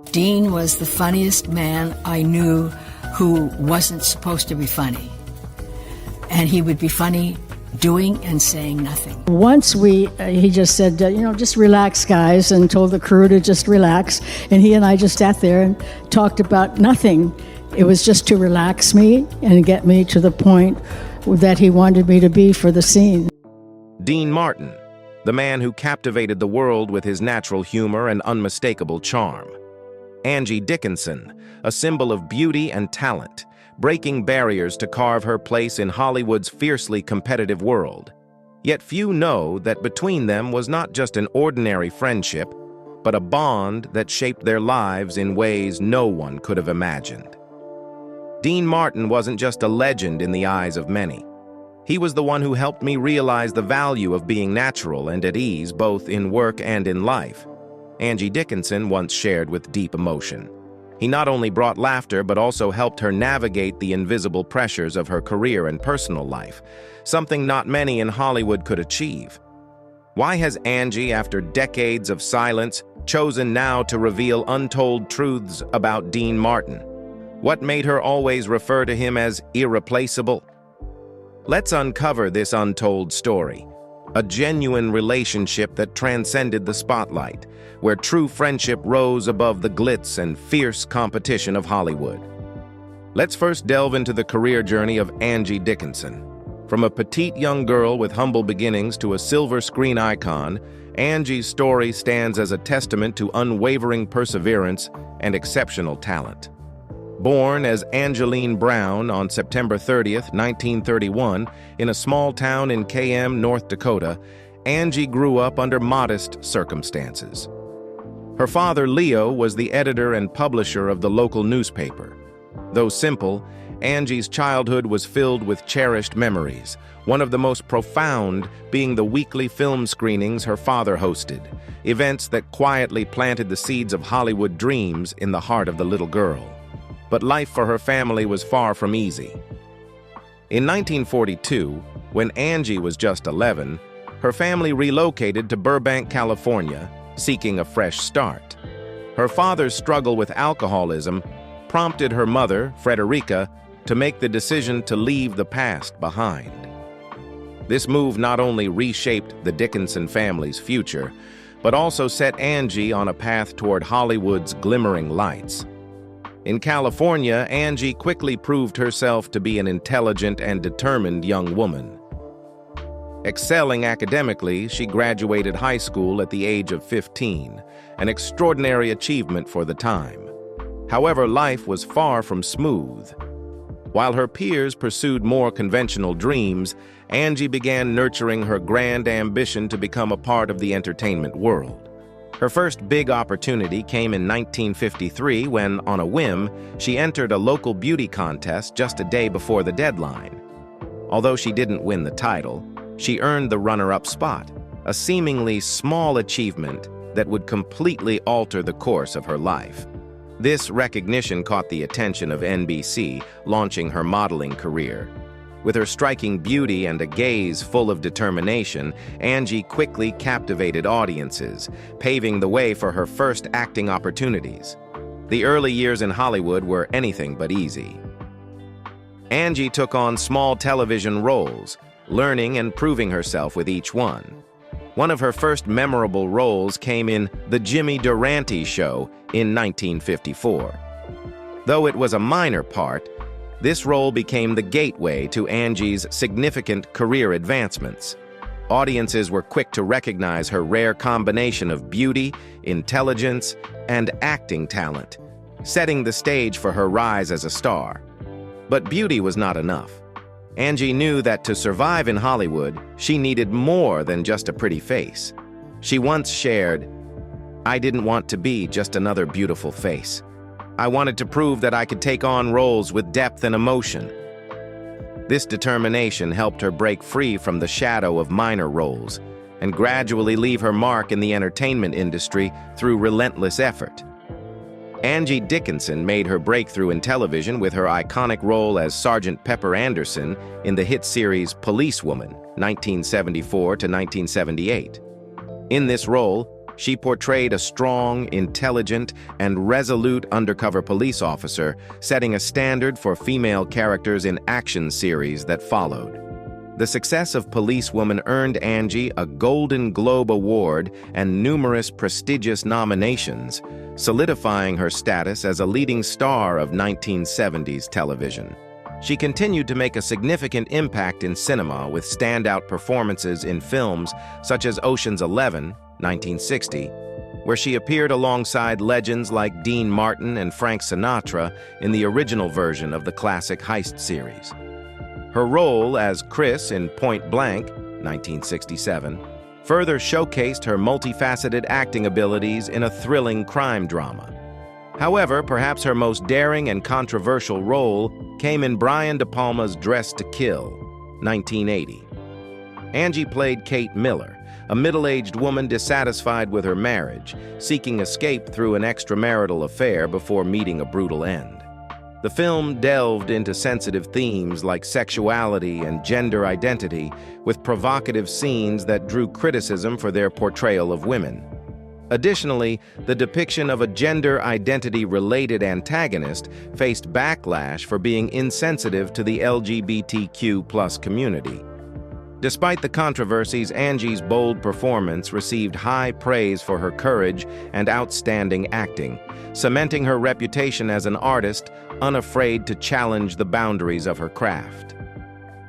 Dean was the funniest man I knew who wasn't supposed to be funny. And he would be funny doing and saying nothing. Once he just said, just relax, guys, and told the crew to just relax. And he and I just sat there and talked about nothing. It was just to relax me and get me to the point that he wanted me to be for the scene. Dean Martin, the man who captivated the world with his natural humor and unmistakable charm. Angie Dickinson, a symbol of beauty and talent, breaking barriers to carve her place in Hollywood's fiercely competitive world. Yet few know that between them was not just an ordinary friendship, but a bond that shaped their lives in ways no one could have imagined. Dean Martin wasn't just a legend in the eyes of many. He was the one who helped me realize the value of being natural and at ease both in work and in life. Angie Dickinson once shared with deep emotion. He not only brought laughter but also helped her navigate the invisible pressures of her career and personal life, something not many in Hollywood could achieve. Why has Angie, after decades of silence, chosen now to reveal untold truths about Dean Martin? What made her always refer to him as irreplaceable? Let's uncover this untold story, a genuine relationship that transcended the spotlight, where true friendship rose above the glitz and fierce competition of Hollywood. Let's first delve into the career journey of Angie Dickinson. From a petite young girl with humble beginnings to a silver screen icon, Angie's story stands as a testament to unwavering perseverance and exceptional talent. Born as Angeline Brown on September 30th, 1931, in a small town in KM, North Dakota, Angie grew up under modest circumstances. Her father, Leo, was the editor and publisher of the local newspaper. Though simple, Angie's childhood was filled with cherished memories, one of the most profound being the weekly film screenings her father hosted, events that quietly planted the seeds of Hollywood dreams in the heart of the little girl. But life for her family was far from easy. In 1942, when Angie was just 11, her family relocated to Burbank, California, seeking a fresh start. Her father's struggle with alcoholism prompted her mother, Frederica, to make the decision to leave the past behind. This move not only reshaped the Dickinson family's future, but also set Angie on a path toward Hollywood's glimmering lights. In California, Angie quickly proved herself to be an intelligent and determined young woman. Excelling academically, she graduated high school at the age of 15, an extraordinary achievement for the time. However, life was far from smooth. While her peers pursued more conventional dreams, Angie began nurturing her grand ambition to become a part of the entertainment world. Her first big opportunity came in 1953 when, on a whim, she entered a local beauty contest just a day before the deadline. Although she didn't win the title, she earned the runner-up spot, a seemingly small achievement that would completely alter the course of her life. This recognition caught the attention of NBC, launching her modeling career. With her striking beauty and a gaze full of determination, Angie quickly captivated audiences, paving the way for her first acting opportunities. The early years in Hollywood were anything but easy. Angie took on small television roles, learning and proving herself with each one. One of her first memorable roles came in The Jimmy Durante Show in 1954. Though it was a minor part, this role became the gateway to Angie's significant career advancements. Audiences were quick to recognize her rare combination of beauty, intelligence, and acting talent, setting the stage for her rise as a star. But beauty was not enough. Angie knew that to survive in Hollywood, she needed more than just a pretty face. She once shared, "I didn't want to be just another beautiful face. I wanted to prove that I could take on roles with depth and emotion." This determination helped her break free from the shadow of minor roles and gradually leave her mark in the entertainment industry through relentless effort. Angie Dickinson made her breakthrough in television with her iconic role as Sergeant Pepper Anderson in the hit series Policewoman, 1974 to 1978. In this role, She portrayed a strong, intelligent, and resolute undercover police officer, setting a standard for female characters in action series that followed. The success of Policewoman earned Angie a Golden Globe Award and numerous prestigious nominations, solidifying her status as a leading star of 1970s television. She continued to make a significant impact in cinema with standout performances in films such as Ocean's 11, 1960, where she appeared alongside legends like Dean Martin and Frank Sinatra in the original version of the classic heist series. Her role as Chris in Point Blank, 1967, further showcased her multifaceted acting abilities in a thrilling crime drama. However, perhaps her most daring and controversial role came in Brian De Palma's Dressed to Kill, 1980. Angie played Kate Miller, a middle-aged woman dissatisfied with her marriage, seeking escape through an extramarital affair before meeting a brutal end. The film delved into sensitive themes like sexuality and gender identity, with provocative scenes that drew criticism for their portrayal of women. Additionally, the depiction of a gender identity-related antagonist faced backlash for being insensitive to the LGBTQ+ community. Despite the controversies, Angie's bold performance received high praise for her courage and outstanding acting, cementing her reputation as an artist unafraid to challenge the boundaries of her craft.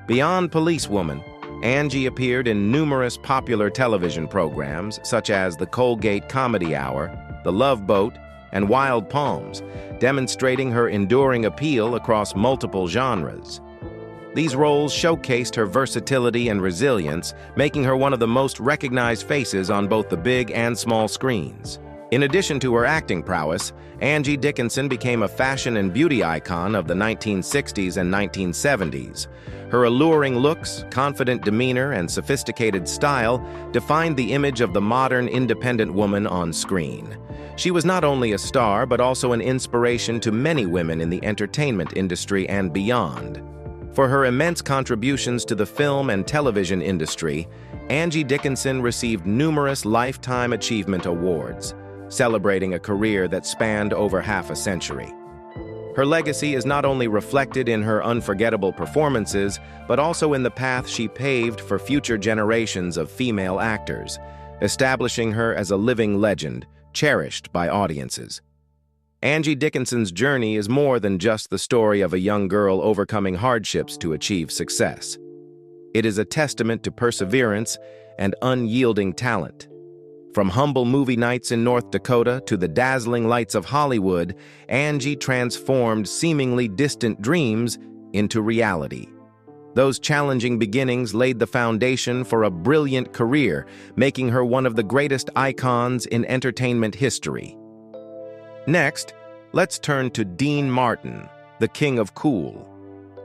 Beyond Policewoman, Angie appeared in numerous popular television programs such as The Colgate Comedy Hour, The Love Boat, and Wild Palms, demonstrating her enduring appeal across multiple genres. These roles showcased her versatility and resilience, making her one of the most recognized faces on both the big and small screens. In addition to her acting prowess, Angie Dickinson became a fashion and beauty icon of the 1960s and 1970s. Her alluring looks, confident demeanor, and sophisticated style defined the image of the modern independent woman on screen. She was not only a star, but also an inspiration to many women in the entertainment industry and beyond. For her immense contributions to the film and television industry, Angie Dickinson received numerous Lifetime Achievement Awards, celebrating a career that spanned over half a century. Her legacy is not only reflected in her unforgettable performances, but also in the path she paved for future generations of female actors, establishing her as a living legend, cherished by audiences. Angie Dickinson's journey is more than just the story of a young girl overcoming hardships to achieve success. It is a testament to perseverance and unyielding talent. From humble movie nights in North Dakota to the dazzling lights of Hollywood, Angie transformed seemingly distant dreams into reality. Those challenging beginnings laid the foundation for a brilliant career, making her one of the greatest icons in entertainment history. Next, let's turn to Dean Martin, the King of Cool.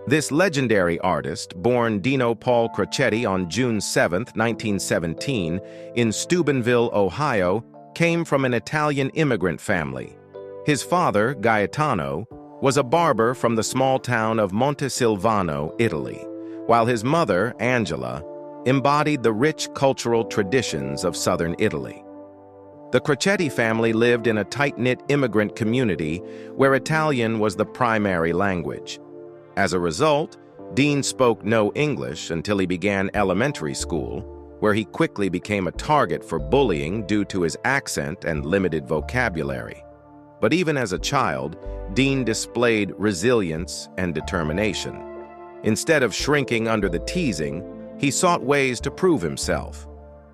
This legendary artist, born Dino Paul Crocetti on June 7, 1917, in Steubenville, Ohio, came from an Italian immigrant family. His father, Gaetano, was a barber from the small town of Montesilvano, Italy, while his mother, Angela, embodied the rich cultural traditions of southern Italy. The Crocetti family lived in a tight-knit immigrant community where Italian was the primary language. As a result, Dean spoke no English until he began elementary school, where he quickly became a target for bullying due to his accent and limited vocabulary. But even as a child, Dean displayed resilience and determination. Instead of shrinking under the teasing, he sought ways to prove himself.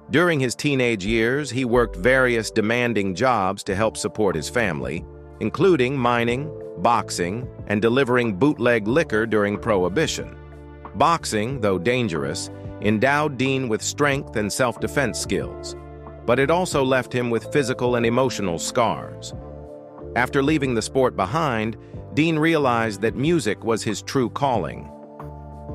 During his teenage years, he worked various demanding jobs to help support his family, including mining, boxing, and delivering bootleg liquor during Prohibition. Boxing, though dangerous, endowed Dean with strength and self-defense skills, but it also left him with physical and emotional scars. After leaving the sport behind, Dean realized that music was his true calling.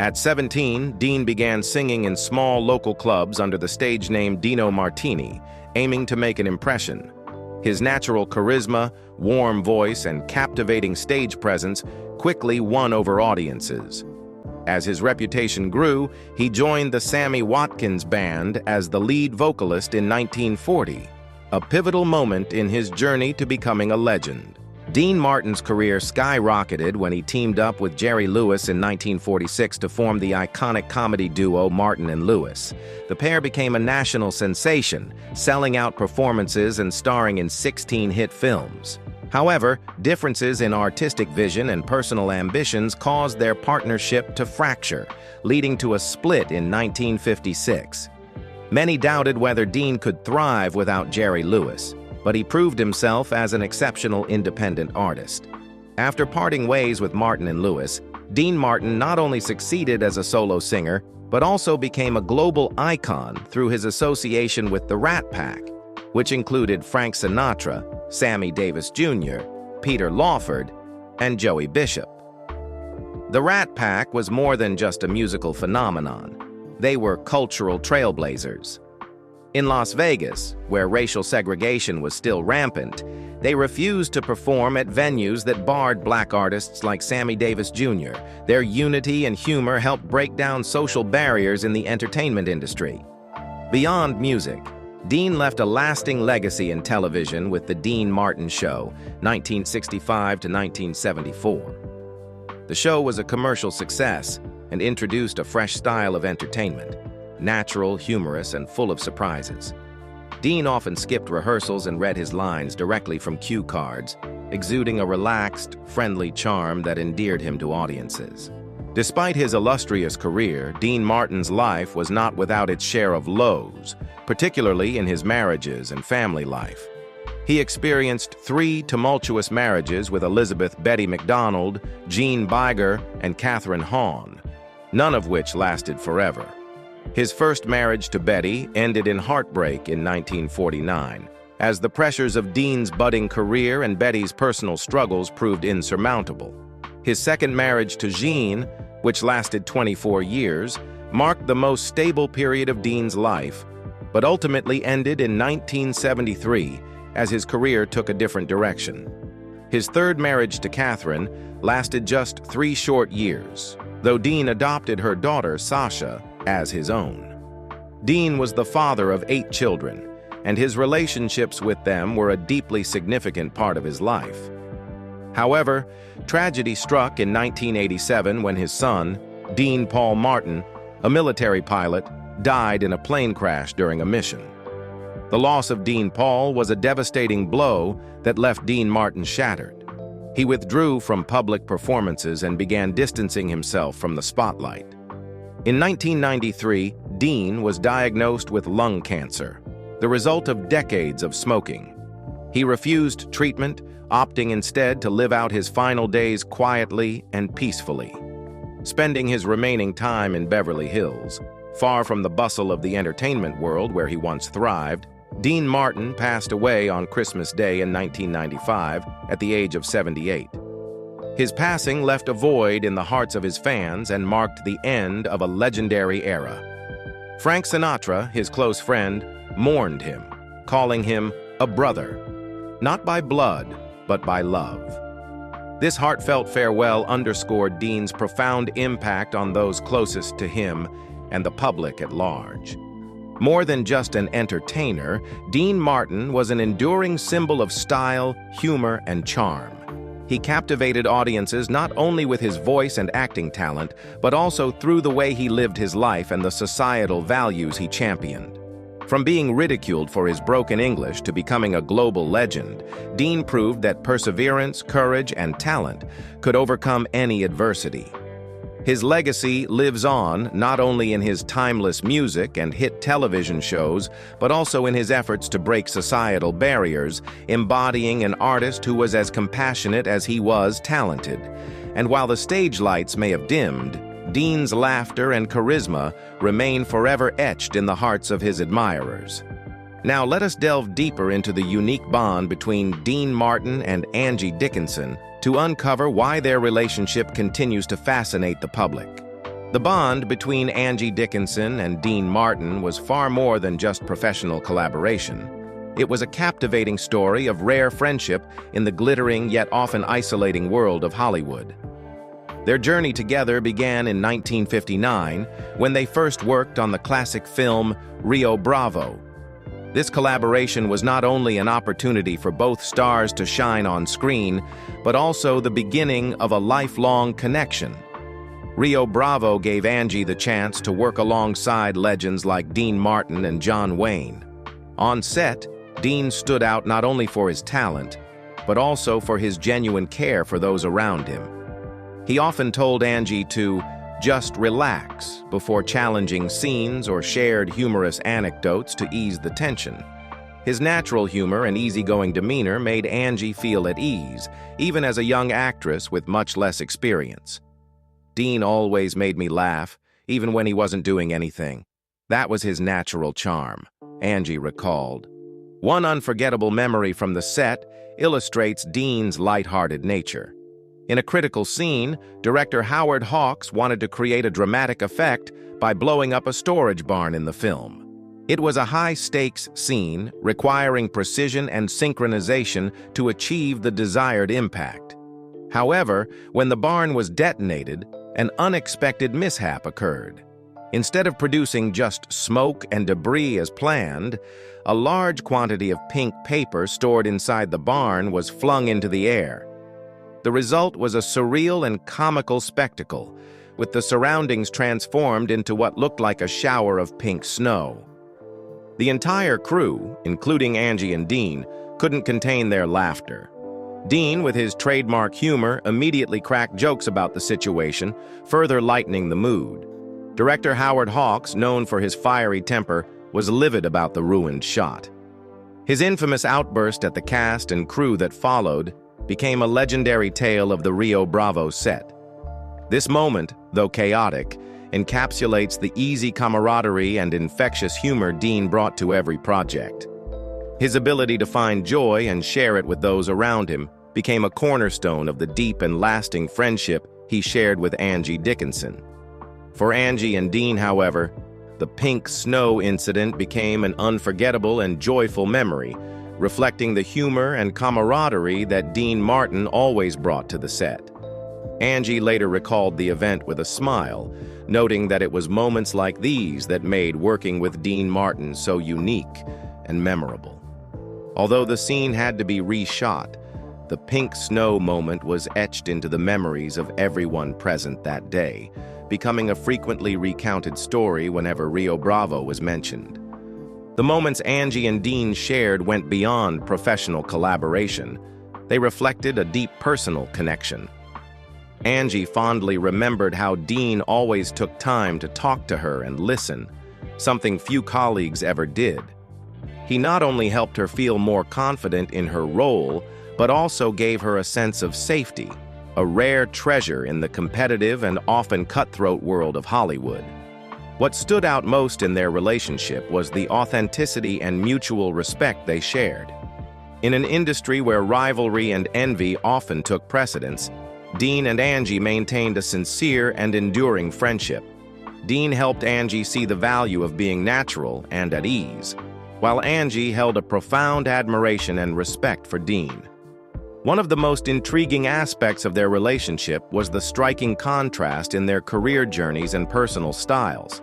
At 17, Dean began singing in small local clubs under the stage name Dino Martini, aiming to make an impression. His natural charisma, warm voice, and captivating stage presence quickly won over audiences. As his reputation grew, he joined the Sammy Watkins Band as the lead vocalist in 1940. a pivotal moment in his journey to becoming a legend. Dean Martin's career skyrocketed when he teamed up with Jerry Lewis in 1946 to form the iconic comedy duo Martin and Lewis. The pair became a national sensation, selling out performances and starring in 16 hit films. However, differences in artistic vision and personal ambitions caused their partnership to fracture, leading to a split in 1956. Many doubted whether Dean could thrive without Jerry Lewis, but he proved himself as an exceptional independent artist. After parting ways with Martin and Lewis, Dean Martin not only succeeded as a solo singer, but also became a global icon through his association with the Rat Pack, which included Frank Sinatra, Sammy Davis Jr., Peter Lawford, and Joey Bishop. The Rat Pack was more than just a musical phenomenon. They were cultural trailblazers. In Las Vegas, where racial segregation was still rampant, they refused to perform at venues that barred black artists like Sammy Davis Jr. Their unity and humor helped break down social barriers in the entertainment industry. Beyond music, Dean left a lasting legacy in television with The Dean Martin Show, 1965 to 1974. The show was a commercial success and introduced a fresh style of entertainment, natural, humorous, and full of surprises. Dean often skipped rehearsals and read his lines directly from cue cards, exuding a relaxed, friendly charm that endeared him to audiences. Despite his illustrious career, Dean Martin's life was not without its share of lows, particularly in his marriages and family life. He experienced 3 tumultuous marriages with Elizabeth Betty McDonald, Jean Biger, and Catherine Hahn, none of which lasted forever. His first marriage to Betty ended in heartbreak in 1949, as the pressures of Dean's budding career and Betty's personal struggles proved insurmountable. His second marriage to Jean, which lasted 24 years, marked the most stable period of Dean's life, but ultimately ended in 1973 as his career took a different direction. His third marriage to Catherine lasted just 3 short years, though Dean adopted her daughter, Sasha, as his own. Dean was the father of 8 children, and his relationships with them were a deeply significant part of his life. However, tragedy struck in 1987 when his son, Dean Paul Martin, a military pilot, died in a plane crash during a mission. The loss of Dean Paul was a devastating blow that left Dean Martin shattered. He withdrew from public performances and began distancing himself from the spotlight. In 1993, Dean was diagnosed with lung cancer, the result of decades of smoking. He refused treatment, opting instead to live out his final days quietly and peacefully. Spending his remaining time in Beverly Hills, far from the bustle of the entertainment world where he once thrived, Dean Martin passed away on Christmas Day in 1995 at the age of 78. His passing left a void in the hearts of his fans and marked the end of a legendary era. Frank Sinatra, his close friend, mourned him, calling him a brother, not by blood, but by love. This heartfelt farewell underscored Dean's profound impact on those closest to him and the public at large. More than just an entertainer, Dean Martin was an enduring symbol of style, humor, and charm. He captivated audiences not only with his voice and acting talent, but also through the way he lived his life and the societal values he championed. From being ridiculed for his broken English to becoming a global legend, Dean proved that perseverance, courage, and talent could overcome any adversity. His legacy lives on not only in his timeless music and hit television shows, but also in his efforts to break societal barriers, embodying an artist who was as compassionate as he was talented. And while the stage lights may have dimmed, Dean's laughter and charisma remain forever etched in the hearts of his admirers. Now let us delve deeper into the unique bond between Dean Martin and Angie Dickinson to uncover why their relationship continues to fascinate the public. The bond between Angie Dickinson and Dean Martin was far more than just professional collaboration. It was a captivating story of rare friendship in the glittering yet often isolating world of Hollywood. Their journey together began in 1959 when they first worked on the classic film Rio Bravo. This collaboration was not only an opportunity for both stars to shine on screen, but also the beginning of a lifelong connection. Rio Bravo gave Angie the chance to work alongside legends like Dean Martin and John Wayne. On set, Dean stood out not only for his talent, but also for his genuine care for those around him. He often told Angie to just relax before challenging scenes or shared humorous anecdotes to ease the tension. His natural humor and easygoing demeanor made Angie feel at ease, even as a young actress with much less experience. Dean always made me laugh, even when he wasn't doing anything. That was his natural charm, Angie recalled. One unforgettable memory from the set illustrates Dean's lighthearted nature. In a critical scene, director Howard Hawks wanted to create a dramatic effect by blowing up a storage barn in the film. It was a high-stakes scene requiring precision and synchronization to achieve the desired impact. However, when the barn was detonated, an unexpected mishap occurred. Instead of producing just smoke and debris as planned, a large quantity of pink paper stored inside the barn was flung into the air. The result was a surreal and comical spectacle, with the surroundings transformed into what looked like a shower of pink snow. The entire crew, including Angie and Dean, couldn't contain their laughter. Dean, with his trademark humor, immediately cracked jokes about the situation, further lightening the mood. Director Howard Hawks, known for his fiery temper, was livid about the ruined shot. His infamous outburst at the cast and crew that followed became a legendary tale of the Rio Bravo set. This moment, though chaotic, encapsulates the easy camaraderie and infectious humor Dean brought to every project. His ability to find joy and share it with those around him became a cornerstone of the deep and lasting friendship he shared with Angie Dickinson. For Angie and Dean, however, the pink snow incident became an unforgettable and joyful memory, reflecting the humor and camaraderie that Dean Martin always brought to the set. Angie later recalled the event with a smile, noting that it was moments like these that made working with Dean Martin so unique and memorable. Although the scene had to be reshot, the pink snow moment was etched into the memories of everyone present that day, becoming a frequently recounted story whenever Rio Bravo was mentioned. The moments Angie and Dean shared went beyond professional collaboration. They reflected a deep personal connection. Angie fondly remembered how Dean always took time to talk to her and listen, something few colleagues ever did. He not only helped her feel more confident in her role, but also gave her a sense of safety, a rare treasure in the competitive and often cutthroat world of Hollywood. What stood out most in their relationship was the authenticity and mutual respect they shared. In an industry where rivalry and envy often took precedence, Dean and Angie maintained a sincere and enduring friendship. Dean helped Angie see the value of being natural and at ease, while Angie held a profound admiration and respect for Dean. One of the most intriguing aspects of their relationship was the striking contrast in their career journeys and personal styles.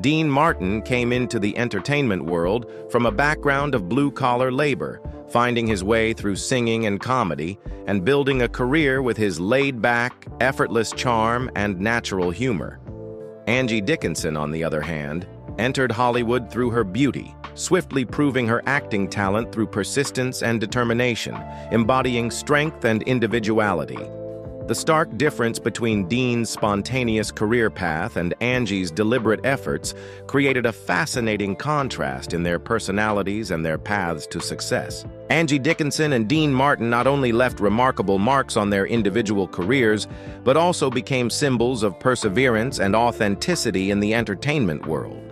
Dean Martin came into the entertainment world from a background of blue-collar labor, finding his way through singing and comedy, and building a career with his laid-back, effortless charm and natural humor. Angie Dickinson, on the other hand, entered Hollywood through her beauty, swiftly proving her acting talent through persistence and determination, embodying strength and individuality. The stark difference between Dean's spontaneous career path and Angie's deliberate efforts created a fascinating contrast in their personalities and their paths to success. Angie Dickinson and Dean Martin not only left remarkable marks on their individual careers, but also became symbols of perseverance and authenticity in the entertainment world.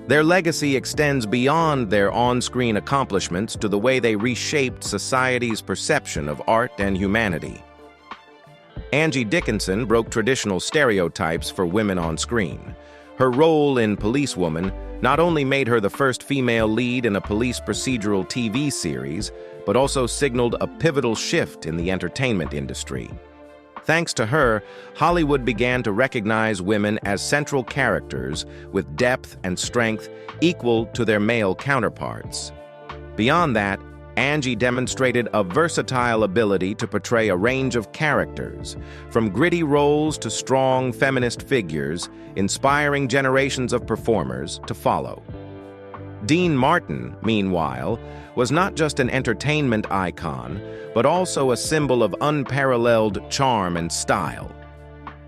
Their legacy extends beyond their on-screen accomplishments to the way they reshaped society's perception of art and humanity. Angie Dickinson broke traditional stereotypes for women on screen. Her role in Policewoman not only made her the first female lead in a police procedural TV series, but also signaled a pivotal shift in the entertainment industry. Thanks to her, Hollywood began to recognize women as central characters with depth and strength equal to their male counterparts. Beyond that, Angie demonstrated a versatile ability to portray a range of characters, from gritty roles to strong feminist figures, inspiring generations of performers to follow. Dean Martin, meanwhile, was not just an entertainment icon, but also a symbol of unparalleled charm and style.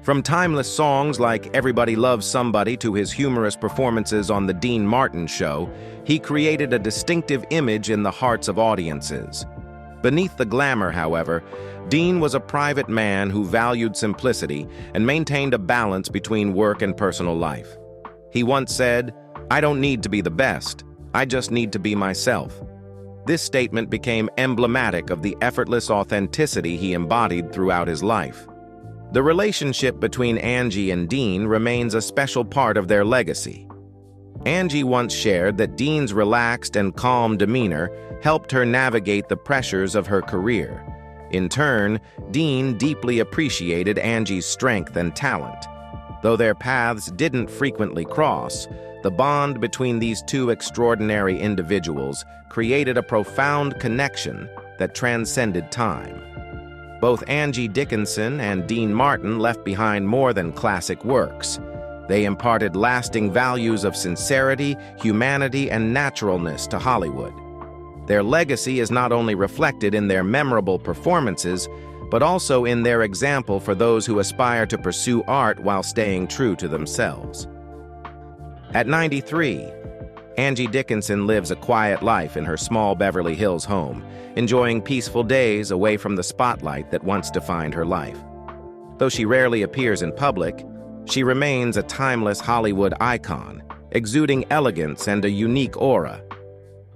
From timeless songs like Everybody Loves Somebody to his humorous performances on The Dean Martin Show, he created a distinctive image in the hearts of audiences. Beneath the glamour, however, Dean was a private man who valued simplicity and maintained a balance between work and personal life. He once said, "I don't need to be the best, I just need to be myself." This statement became emblematic of the effortless authenticity he embodied throughout his life. The relationship between Angie and Dean remains a special part of their legacy. Angie once shared that Dean's relaxed and calm demeanor helped her navigate the pressures of her career. In turn, Dean deeply appreciated Angie's strength and talent. Though their paths didn't frequently cross, the bond between these two extraordinary individuals created a profound connection that transcended time. Both Angie Dickinson and Dean Martin left behind more than classic works. They imparted lasting values of sincerity, humanity, and naturalness to Hollywood. Their legacy is not only reflected in their memorable performances, but also in their example for those who aspire to pursue art while staying true to themselves. At 93, Angie Dickinson lives a quiet life in her small Beverly Hills home, enjoying peaceful days away from the spotlight that once defined her life. Though she rarely appears in public, she remains a timeless Hollywood icon, exuding elegance and a unique aura.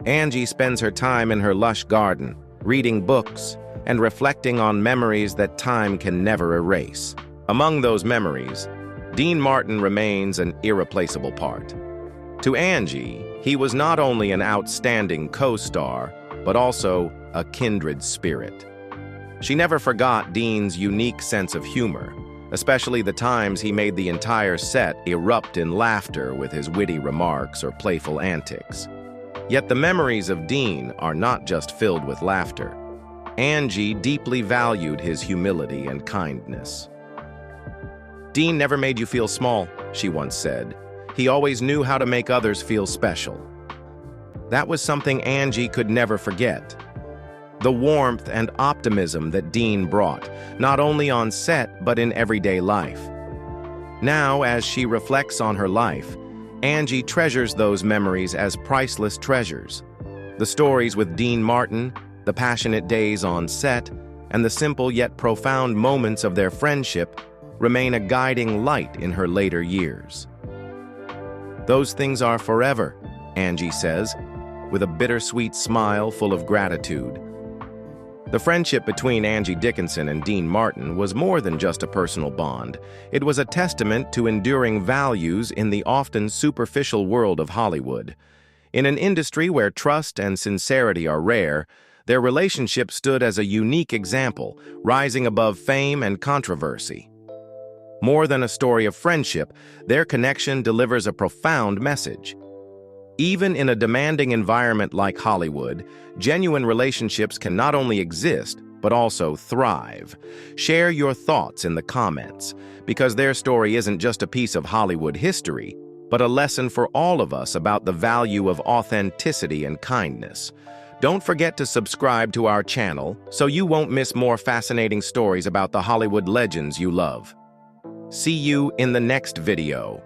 Angie spends her time in her lush garden, reading books, and reflecting on memories that time can never erase. Among those memories, Dean Martin remains an irreplaceable part. To Angie, he was not only an outstanding co-star, but also a kindred spirit. She never forgot Dean's unique sense of humor, especially the times he made the entire set erupt in laughter with his witty remarks or playful antics. Yet the memories of Dean are not just filled with laughter. Angie deeply valued his humility and kindness. "Dean never made you feel small," she once said. "He always knew how to make others feel special." That was something Angie could never forget. The warmth and optimism that Dean brought, not only on set but in everyday life. Now, as she reflects on her life, Angie treasures those memories as priceless treasures. The stories with Dean Martin, the passionate days on set, and the simple yet profound moments of their friendship remain a guiding light in her later years. "Those things are forever," Angie says, with a bittersweet smile full of gratitude. The friendship between Angie Dickinson and Dean Martin was more than just a personal bond. It was a testament to enduring values in the often superficial world of Hollywood. In an industry where trust and sincerity are rare, their relationship stood as a unique example, rising above fame and controversy. More than a story of friendship, their connection delivers a profound message. Even in a demanding environment like Hollywood, genuine relationships can not only exist, but also thrive. Share your thoughts in the comments, because their story isn't just a piece of Hollywood history, but a lesson for all of us about the value of authenticity and kindness. Don't forget to subscribe to our channel so you won't miss more fascinating stories about the Hollywood legends you love. See you in the next video.